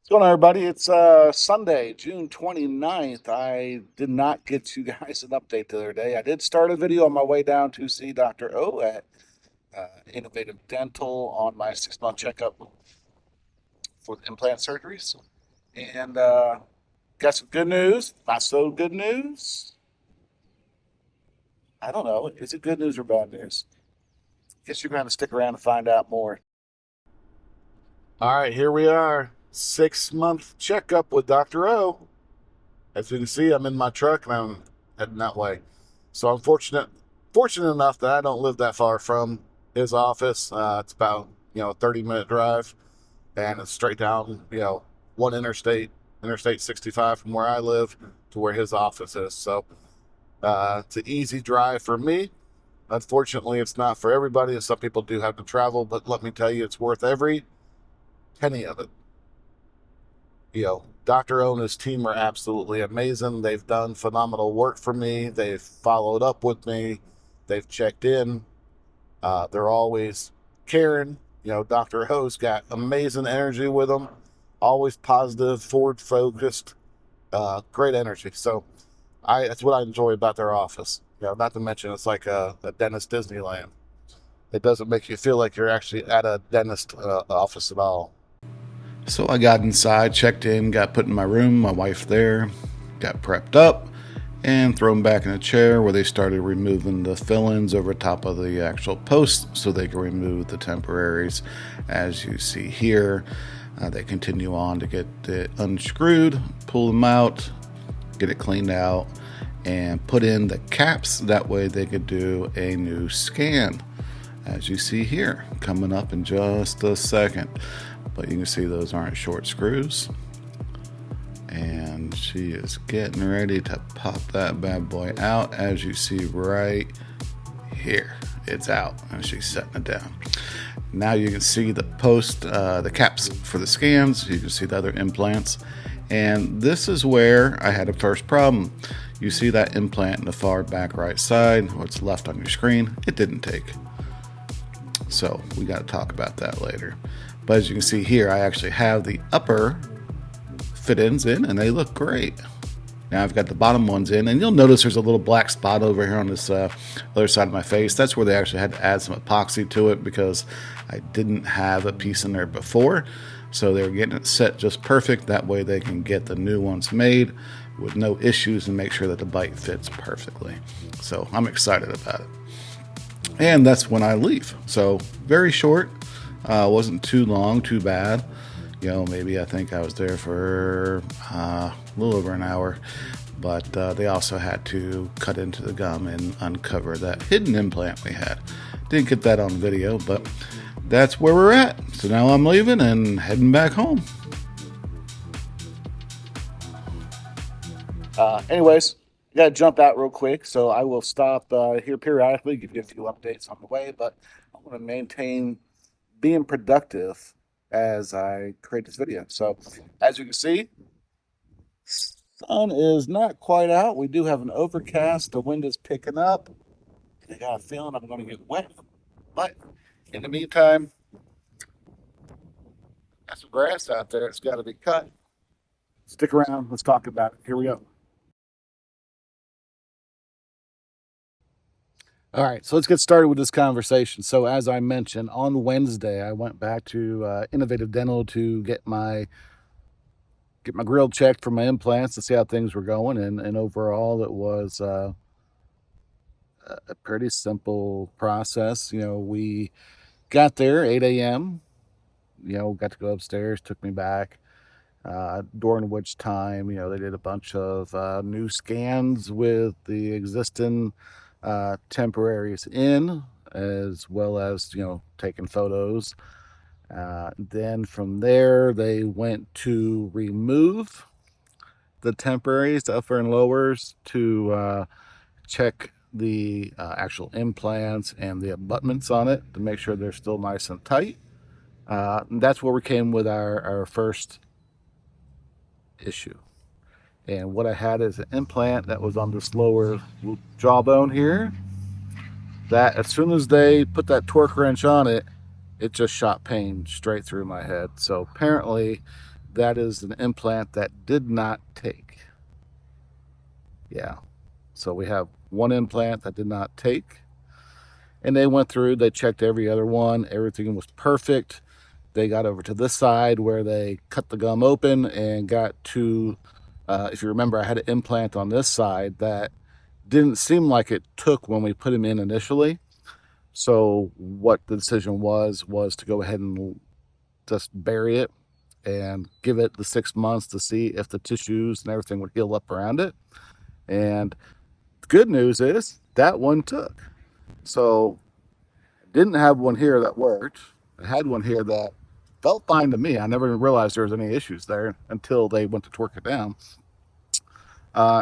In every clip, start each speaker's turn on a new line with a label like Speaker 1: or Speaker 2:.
Speaker 1: What's going on, everybody? It's Sunday, June 29th. I did not get you guys an update the other day. I did start a video on my way down to see Dr. O at Innovative Dental on my 6-month checkup for the implant surgeries. And got some good news, not so good news. I don't know. Is it good news or bad news? Guess you're going to stick around to find out more. All right, here we are. 6-month checkup with Dr. O. As you can see, I'm in my truck and I'm heading that way. So I'm fortunate enough that I don't live that far from his office. It's about, a 30-minute drive, and it's straight down, one Interstate 65 from where I live to where his office is. So it's an easy drive for me. Unfortunately, it's not for everybody, and some people do have to travel, but let me tell you, it's worth every penny of it. Dr. O and his team are absolutely amazing. They've done phenomenal work for me. They've followed up with me. They've checked in. They're always caring. Dr. O's got amazing energy with them. Always positive, forward focused, great energy. So that's what I enjoy about their office. Not to mention it's like a dentist Disneyland. It doesn't make you feel like you're actually at a dentist office at all.
Speaker 2: So I got inside, checked in, got put in my room, my wife there, got prepped up, and thrown back in a chair where they started removing the fill-ins over top of the actual post so they can remove the temporaries. As you see here, they continue on to get it unscrewed, pull them out, get it cleaned out, and put in the caps. That way they could do a new scan. As you see here, coming up in just a second. But you can see those aren't short screws. And she is getting ready to pop that bad boy out. As you see right here, it's out and she's setting it down. Now you can see the the caps for the scans. You can see the other implants. And this is where I had a first problem. You see that implant in the far back right side, what's left on your screen, it didn't take. So we got to talk about that later. But as you can see here, I actually have the upper fit-ins in, and they look great. Now I've got the bottom ones in, and you'll notice there's a little black spot over here on this other side of my face. That's where they actually had to add some epoxy to it because I didn't have a piece in there before. So they're getting it set just perfect. That way they can get the new ones made with no issues and make sure that the bite fits perfectly. So I'm excited about it. And that's when I leave. So very short. Wasn't too long, too bad. Maybe I think I was there for a little over an hour. But they also had to cut into the gum and uncover that hidden implant we had. Didn't get that on video, but that's where we're at. So now I'm leaving and heading back home.
Speaker 1: Anyways, got to jump out real quick, so I will stop here periodically, give you a few updates on the way, but I want to maintain being productive as I create this video. So as you can see, sun is not quite out. We do have an overcast. The wind is picking up. I got a feeling I'm going to get wet, but in the meantime, got some grass out there. It's got to be cut. Stick around. Let's talk about it. Here we go. All right, so let's get started with this conversation. So as I mentioned, on Wednesday, I went back to Innovative Dental to get my grill checked for my implants to see how things were going. And overall, it was a pretty simple process. We got there 8 a.m., got to go upstairs, took me back, during which time, they did a bunch of new scans with the existing temporaries in, as well as taking photos. Then from there they went to remove the temporaries, the upper and lowers, to check the actual implants and the abutments on it to make sure they're still nice and tight. That's where we came with our first issue. And what I had is an implant that was on this lower jawbone here, that as soon as they put that torque wrench on it, it just shot pain straight through my head. So apparently that is an implant that did not take. Yeah. So we have one implant that did not take. And they went through, they checked every other one, everything was perfect. They got over to this side where they cut the gum open and got to, if you remember, I had an implant on this side that didn't seem like it took when we put him in initially. So what the decision was to go ahead and just bury it and give it the 6 months to see if the tissues and everything would heal up around it. And the good news is that one took. So didn't have one here that worked. I had one here that felt fine to me. I never even realized there was any issues there until they went to torque it down.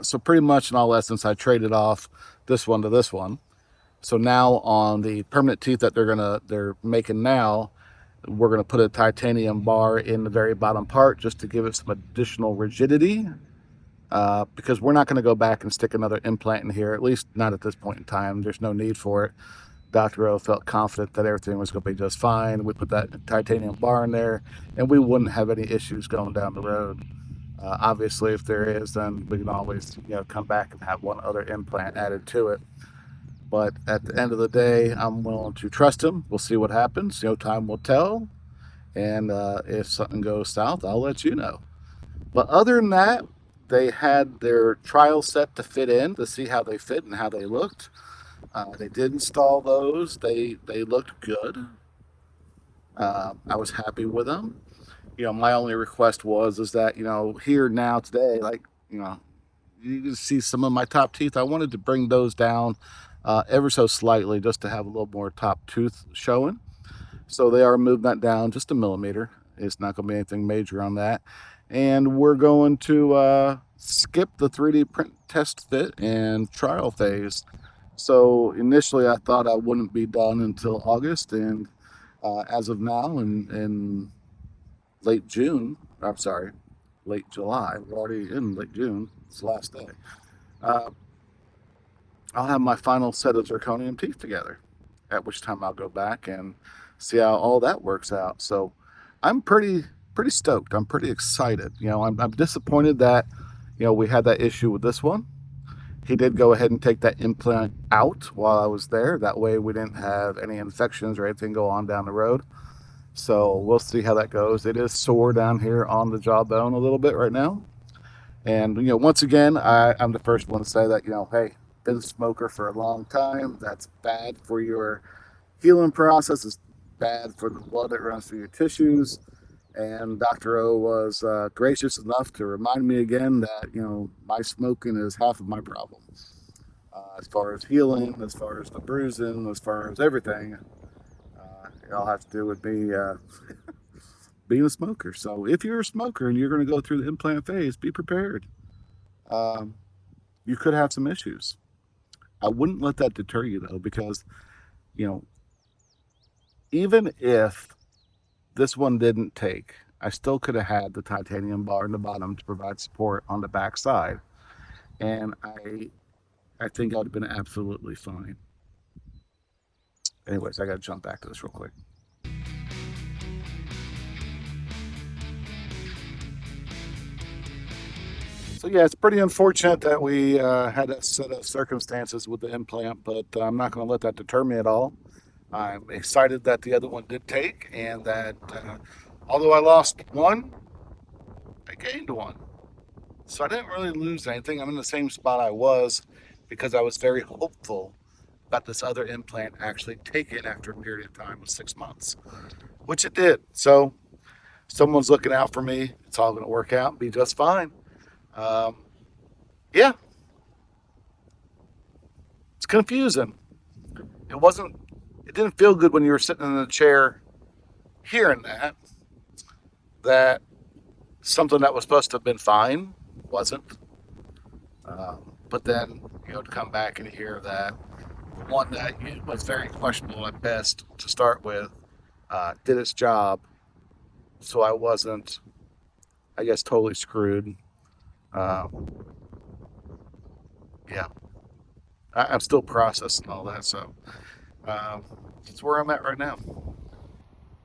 Speaker 1: So pretty much in all essence, I traded off this one to this one. So now on the permanent teeth that they're making now, we're gonna put a titanium bar in the very bottom part just to give it some additional rigidity. Because we're not going to go back and stick another implant in here, at least not at this point in time. There's no need for it. Dr. O felt confident that everything was going to be just fine. We put that titanium bar in there, and we wouldn't have any issues going down the road. Obviously, if there is, then we can always come back and have one other implant added to it. But at the end of the day, I'm willing to trust him. We'll see what happens. Time will tell. And if something goes south, I'll let you know. But other than that, they had their trial set to fit in to see how they fit and how they looked. They did install those. They looked good. I was happy with them. My only request was is that here now today, like you can see some of my top teeth. I wanted to bring those down ever so slightly just to have a little more top tooth showing. So they are moving that down just a millimeter. It's not going to be anything major on that. And we're going to skip the 3D print test fit and trial phase. So initially I thought I wouldn't be done until August. And as of now, in late June, I'm sorry, late July, we're already in late June, it's the last day, uh, I'll have my final set of zirconium teeth together, at which time I'll go back and see how all that works out. So I'm pretty stoked. I'm pretty excited. I'm disappointed that we had that issue with this one. He did go ahead and take that implant out while I was there. That way we didn't have any infections or anything go on down the road. So we'll see how that goes. It is sore down here on the jawbone a little bit right now. And once again, I'm the first one to say that hey, been a smoker for a long time. That's bad for your healing process. It's bad for the blood that runs through your tissues. And Dr. O was gracious enough to remind me again that my smoking is half of my problem. As far as healing, as far as the bruising, as far as everything, it all has to do with me being a smoker. So if you're a smoker and you're going to go through the implant phase, be prepared. Um, you could have some issues. I wouldn't let that deter you though, because you know even if this one didn't take, I still could have had the titanium bar in the bottom to provide support on the back side, and I think I would have been absolutely fine. Anyways, I got to jump back to this real quick. So yeah, it's pretty unfortunate that we had that set of circumstances with the implant, but I'm not going to let that deter me at all. I'm excited that the other one did take, and that although I lost one, I gained one. So I didn't really lose anything. I'm in the same spot I was because I was very hopeful about this other implant actually taking after a period of time of 6 months, which it did. So someone's looking out for me. It's all going to work out, be just fine. Um, yeah, it's confusing. It wasn't. It didn't feel good when you were sitting in the chair hearing that something that was supposed to have been fine wasn't. But then to come back and hear that one that was very questionable at best to start with did its job, so I wasn't, I guess, totally screwed. Um, yeah, I'm still processing all that, so that's where I'm at right now.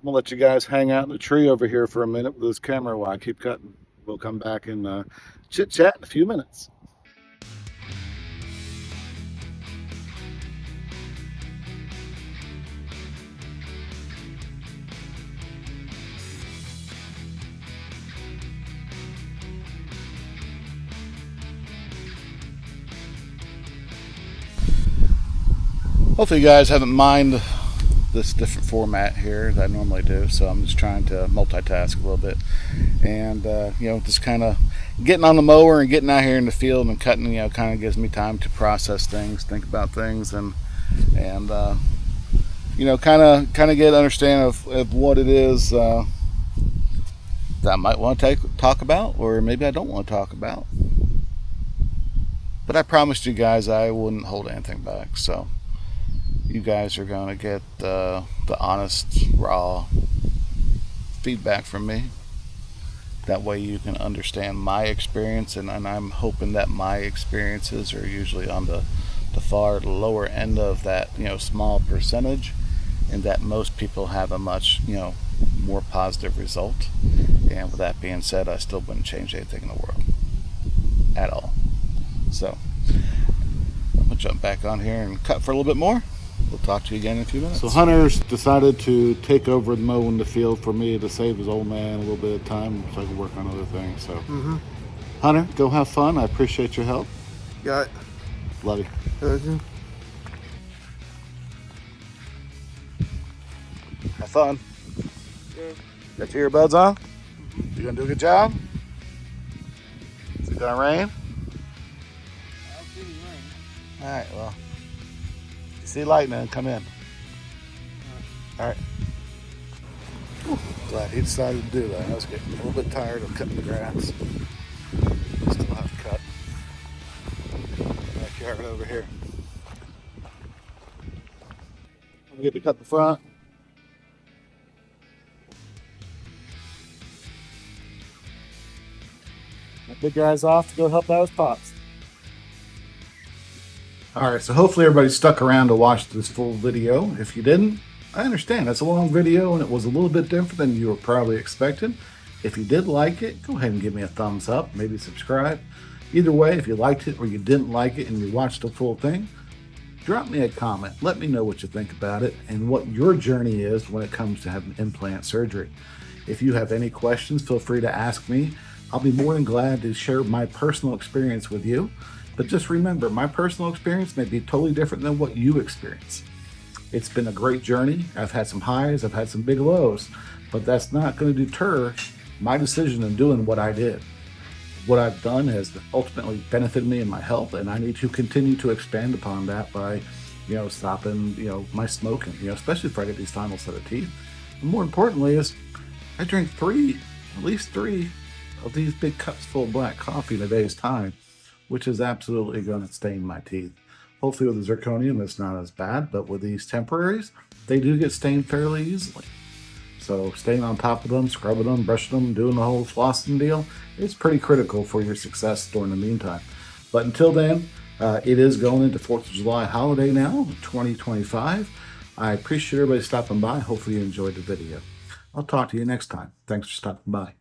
Speaker 1: gonna let you guys hang out in the tree over here for a minute with this camera while I keep cutting. We'll come back and chit chat in a few minutes. Hopefully you guys haven't mind this different format here that I normally do, so I'm just trying to multitask a little bit, and just kind of getting on the mower and getting out here in the field and cutting, kind of gives me time to process things, think about things, and kind of get understanding of what it is that I might want to talk about, or maybe I don't want to talk about. But I promised you guys I wouldn't hold anything back, so you guys are going to get the honest, raw feedback from me. That way you can understand my experience, and I'm hoping that my experiences are usually on the far lower end of that, small percentage, and that most people have a much, more positive result. And with that being said, I still wouldn't change anything in the world at all. So I'm going to jump back on here and cut for a little bit more. We'll talk to you again in a few minutes. So Hunter's decided to take over and mow in the field for me to save his old man a little bit of time so I can work on other things. So, Hunter, go have fun. I appreciate your help.
Speaker 3: Got it.
Speaker 1: Love you. Have fun.
Speaker 3: Yeah.
Speaker 1: Got your earbuds on? You gonna do a good job? Is it gonna rain?
Speaker 3: I don't see any rain.
Speaker 1: All right, well, if you see lightning, come in. All right. Whew, glad he decided to do that. I was getting a little bit tired of cutting the grass. Still have to cut. Backyard over here. I'm gonna get to cut the front. My big guy's off to go help out his pops. All right, so hopefully everybody stuck around to watch this full video. If you didn't, I understand. It's a long video and it was a little bit different than you were probably expecting. If you did like it, go ahead and give me a thumbs up, maybe subscribe. Either way, if you liked it or you didn't like it and you watched the full thing, drop me a comment. Let me know what you think about it and what your journey is when it comes to having implant surgery. If you have any questions, feel free to ask me. I'll be more than glad to share my personal experience with you. But just remember, my personal experience may be totally different than what you experience. It's been a great journey. I've had some highs, I've had some big lows, but that's not going to deter my decision in doing what I did. What I've done has ultimately benefited me in my health, and I need to continue to expand upon that by, stopping, my smoking, especially if I get these final set of teeth. And more importantly is I drink at least three of these big cups full of black coffee in a day's time, which is absolutely going to stain my teeth. Hopefully with the zirconium, it's not as bad, but with these temporaries, they do get stained fairly easily. So staying on top of them, scrubbing them, brushing them, doing the whole flossing deal, it's pretty critical for your success during the meantime. But until then, it is going into 4th of July holiday now, 2025. I appreciate everybody stopping by. Hopefully you enjoyed the video. I'll talk to you next time. Thanks for stopping by.